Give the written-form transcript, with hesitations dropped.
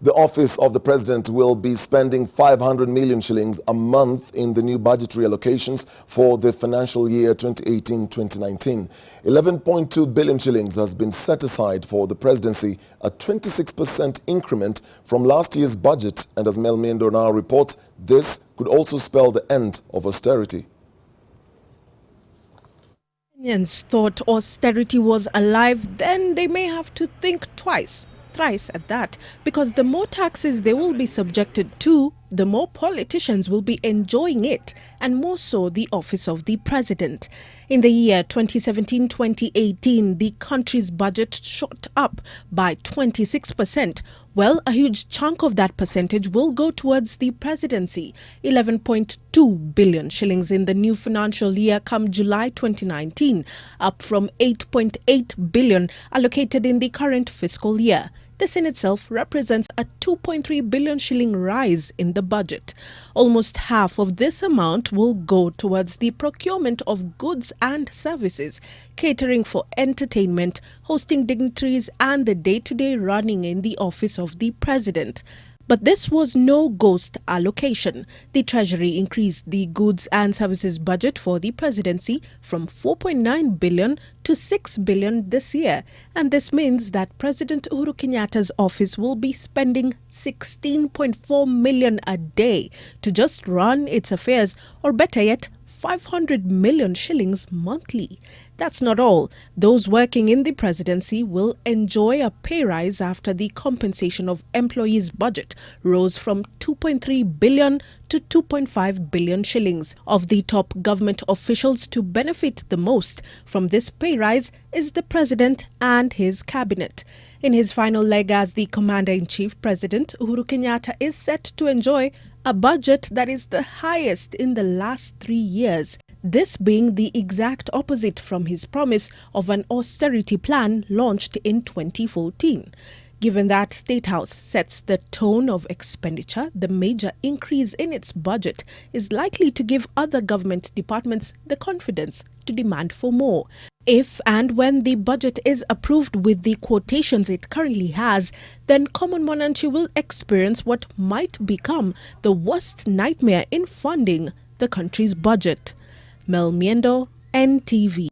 The Office of the President will be spending 500 million shillings a month in the new budgetary allocations for the financial year 2018-2019. 11.2 billion shillings has been set aside for the presidency, a 26% increment from last year's budget, and as Mel Miendo now reports, this could also spell the end of austerity. Kenyans thought austerity was alive, then they may have to think thrice at that, because the more taxes they will be subjected to, the more politicians will be enjoying it, and more so the office of the president. In the year 2017-2018, the country's budget shot up by 26%. Well, a huge chunk of that percentage will go towards the presidency, 11.2 billion shillings in the new financial year come July 2019, up from 8.8 billion allocated in the current fiscal year. This in itself represents a 2.3 billion shilling rise in the budget. Almost half of this amount will go towards the procurement of goods and services, catering for entertainment, hosting dignitaries, and the day-to-day running in the office of the president. But this was no ghost allocation. The Treasury increased the goods and services budget for the presidency from 4.9 billion to 6 billion this year. And this means that President Uhuru Kenyatta's office will be spending 16.4 million a day to just run its affairs, or better yet, 500 million shillings monthly. That's not all. Those working in the presidency will enjoy a pay rise after the compensation of employees' budget rose from 2.3 billion to 2.5 billion shillings. Of the top government officials to benefit the most from this pay rise is the president and his cabinet. In his final leg as the Commander-in-Chief, President Uhuru Kenyatta is set to enjoy a budget that is the highest in the last 3 years. This being the exact opposite from his promise of an austerity plan launched in 2014. Given that State House sets the tone of expenditure, the major increase in its budget is likely to give other government departments the confidence to demand for more. If and when the budget is approved with the quotations it currently has, then common Mwananchi will experience what might become the worst nightmare in funding the country's budget. Mel Miendo, NTV.